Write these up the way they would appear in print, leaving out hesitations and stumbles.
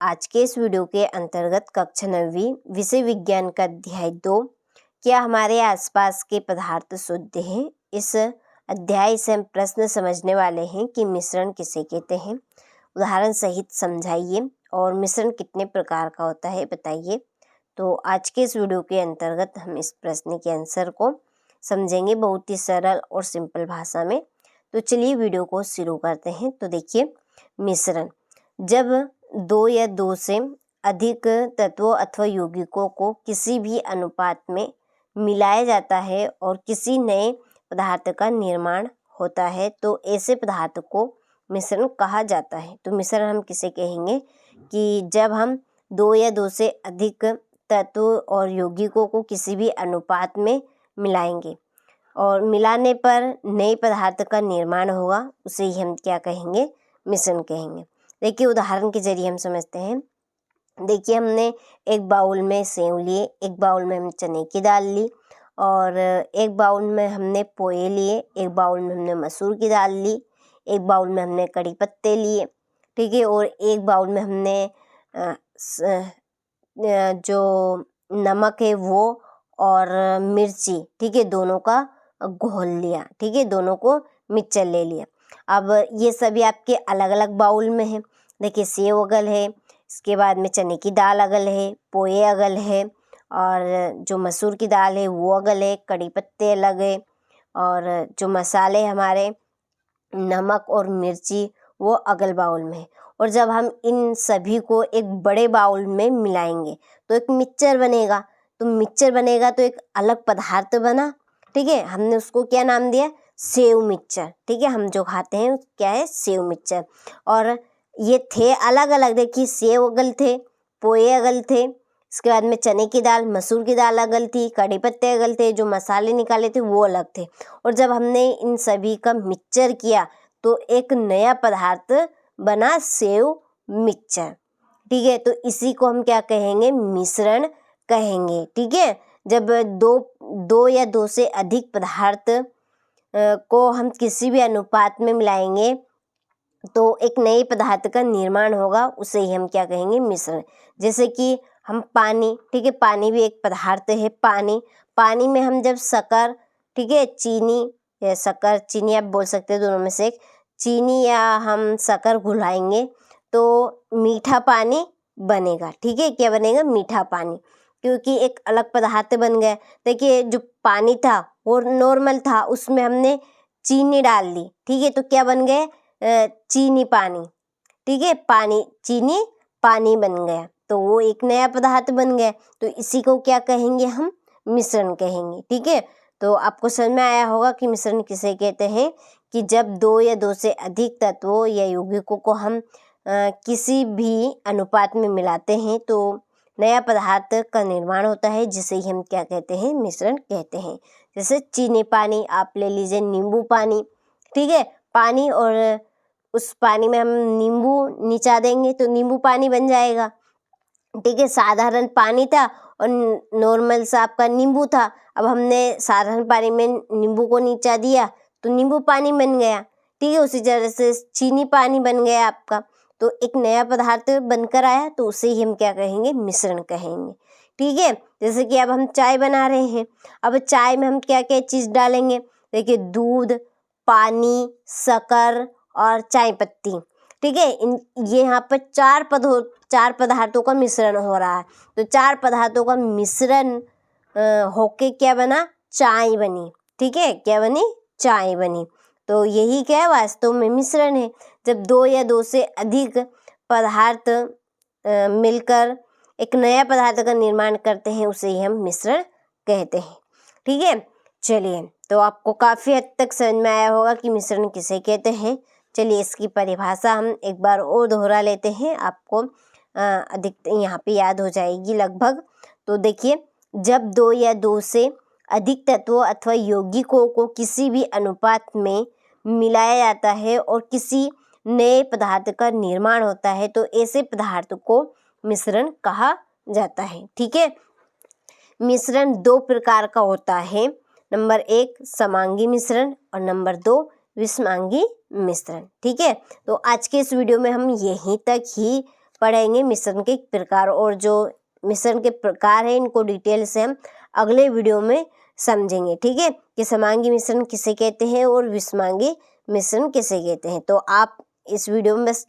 आज के इस वीडियो के अंतर्गत कक्षा 9वीं विषय विज्ञान का अध्याय 2 क्या हमारे आसपास के पदार्थ शुद्ध हैं। इस अध्याय से हम प्रश्न समझने वाले हैं कि मिश्रण किसे कहते हैं, उदाहरण सहित समझाइए और मिश्रण कितने प्रकार का होता है बताइए। तो आज के इस वीडियो के अंतर्गत हम इस प्रश्न के आंसर को समझेंगे बहुत ही सरल और सिंपल भाषा में। तो चलिए वीडियो को शुरू करते हैं। तो देखिए, मिश्रण जब दो या दो से अधिक तत्वों अथवा यौगिकों को किसी भी अनुपात में मिलाया जाता है और किसी नए पदार्थ का निर्माण होता है तो ऐसे पदार्थ को मिश्रण कहा जाता है। तो मिश्रण हम किसे कहेंगे कि जब हम दो या दो से अधिक तत्व और यौगिकों को किसी भी अनुपात में मिलाएंगे और मिलाने पर नए पदार्थ का निर्माण होगा, उसे ही हम क्या कहेंगे, मिश्रण कहेंगे। देखिए, उदाहरण के जरिए हम समझते हैं। देखिए, हमने एक बाउल में सेव लिए, एक बाउल में हम चने की दाल ली और एक बाउल में हमने पोहे लिए, एक बाउल में हमने मसूर की दाल ली, एक बाउल में हमने कड़ी पत्ते लिए, ठीक है, और एक बाउल में हमने जो नमक है वो और मिर्ची, ठीक है, दोनों का घोल लिया, ठीक है, दोनों को मिक्सचर ले लिया। अब ये सभी आपके अलग अलग बाउल में है। देखिए, सेव अगल है, इसके बाद में चने की दाल अगल है, पोहे अगल है और जो मसूर की दाल है वो अगल है, कड़ी पत्ते अलग है और जो मसाले हमारे नमक और मिर्ची वो अगल बाउल में है। और जब हम इन सभी को एक बड़े बाउल में मिलाएंगे तो एक मिक्सचर बनेगा। तो मिक्सचर बनेगा तो एक अलग पदार्थ बना, ठीक है, हमने उसको क्या नाम दिया, सेव मिक्सचर, ठीक है, हम जो खाते हैं क्या है, सेव मिक्सचर। और ये थे अलग अलग, देखिए सेव अगल थे, पोहे अगल थे, इसके बाद में चने की दाल मसूर की दाल अगल थी, कड़ी पत्ते अगल थे, जो मसाले निकाले थे वो अलग थे। और जब हमने इन सभी का मिक्सचर किया तो एक नया पदार्थ बना, सेव मिक्सचर, ठीक है। तो इसी को हम क्या कहेंगे, मिश्रण कहेंगे, ठीक है। जब दो या दो से अधिक पदार्थ को हम किसी भी अनुपात में मिलाएंगे तो एक नए पदार्थ का निर्माण होगा, उसे ही हम क्या कहेंगे, मिश्रण। जैसे कि हम पानी, ठीक है, पानी भी एक पदार्थ है। पानी में हम जब शक्कर, ठीक है, चीनी या शक्कर चीनी आप बोल सकते हैं, दोनों में से एक, चीनी या हम शक्कर घुलाएंगे तो मीठा पानी बनेगा, ठीक है। क्या बनेगा, मीठा पानी, क्योंकि एक अलग पदार्थ बन गया। देखिए, जो पानी था वो नॉर्मल था, उसमें हमने चीनी डाल ली, ठीक है, तो क्या बन गए, चीनी पानी, ठीक है, पानी चीनी पानी बन गया, तो वो एक नया पदार्थ बन गया। तो इसी को क्या कहेंगे, हम मिश्रण कहेंगे, ठीक है। तो आपको समझ में आया होगा कि मिश्रण किसे कहते हैं कि जब दो या दो से अधिक तत्वों या यौगिकों को हम किसी भी अनुपात में मिलाते हैं तो नया पदार्थ का निर्माण होता है, जिसे ही हम क्या कहते हैं, मिश्रण कहते हैं। जैसे चीनी पानी आप ले लीजिए, नींबू पानी, ठीक है, पानी और उस पानी में हम नींबू निचा देंगे तो नींबू पानी बन जाएगा, ठीक है। साधारण पानी था और नॉर्मल सा आपका नींबू था, अब हमने साधारण पानी में नींबू को निचा दिया तो नींबू पानी बन गया, ठीक है। उसी तरह से चीनी पानी बन गया आपका, तो एक नया पदार्थ बनकर आया, तो उसे ही हम क्या कहेंगे, मिश्रण कहेंगे, ठीक है। जैसे कि अब हम चाय बना रहे हैं, अब चाय में हम क्या क्या चीज़ डालेंगे, देखिए दूध, पानी, शक्कर और चाय पत्ती, ठीक है। ये यहाँ पर चार पदार्थों का मिश्रण हो रहा है। तो चार पदार्थों का मिश्रण होके क्या बना, चाय बनी, ठीक है, क्या बनी, चाय बनी। तो यही क्या है, वास्तव में मिश्रण है। जब दो या दो से अधिक पदार्थ मिलकर एक नया पदार्थ का निर्माण करते हैं, उसे ही हम मिश्रण कहते हैं, ठीक है। चलिए, तो आपको काफ़ी हद तक समझ में आया होगा कि मिश्रण किसे कहते हैं। चलिए, इसकी परिभाषा हम एक बार और दोहरा लेते हैं, आपको अधिक यहाँ पे याद हो जाएगी लगभग। तो देखिए, जब दो या दो से अधिक तत्वों अथवा यौगिकों को किसी भी अनुपात में मिलाया जाता है और किसी नए पदार्थ का निर्माण होता है तो ऐसे पदार्थ को मिश्रण कहा जाता है, ठीक है। मिश्रण दो प्रकार का होता है, नंबर 1 समांगी मिश्रण और नंबर 2 विषमांगी मिश्रण, ठीक है। तो आज के इस वीडियो में हम यहीं तक ही पढ़ेंगे मिश्रण के प्रकार, और जो मिश्रण के प्रकार है इनको डिटेल से हम अगले वीडियो में समझेंगे, ठीक है, कि समांगी मिश्रण किसे कहते हैं और विषमांगी मिश्रण किसे कहते हैं। तो आप इस वीडियो में बस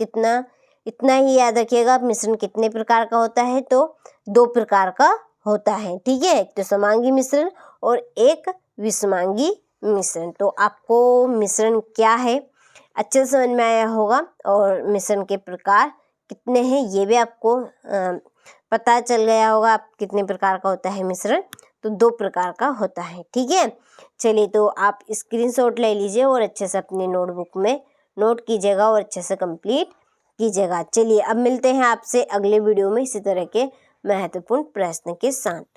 इतना ही याद रखिएगा, मिश्रण कितने प्रकार का होता है, तो 2 प्रकार का होता है, ठीक है, एक तो समांगी मिश्रण और एक विषमांगी मिश्रण। तो आपको मिश्रण क्या है अच्छे से समझ में आया होगा, और मिश्रण के प्रकार कितने हैं ये भी आपको पता चल गया होगा, आप कितने प्रकार का होता है मिश्रण, तो 2 प्रकार का होता है, ठीक है। चलिए, तो आप स्क्रीनशॉट ले लीजिए और अच्छे से अपनी नोटबुक में नोट कीजिएगा और अच्छे से कंप्लीट कीजिएगा। चलिए, अब मिलते हैं आपसे अगले वीडियो में इसी तरह के महत्वपूर्ण प्रश्न के साथ।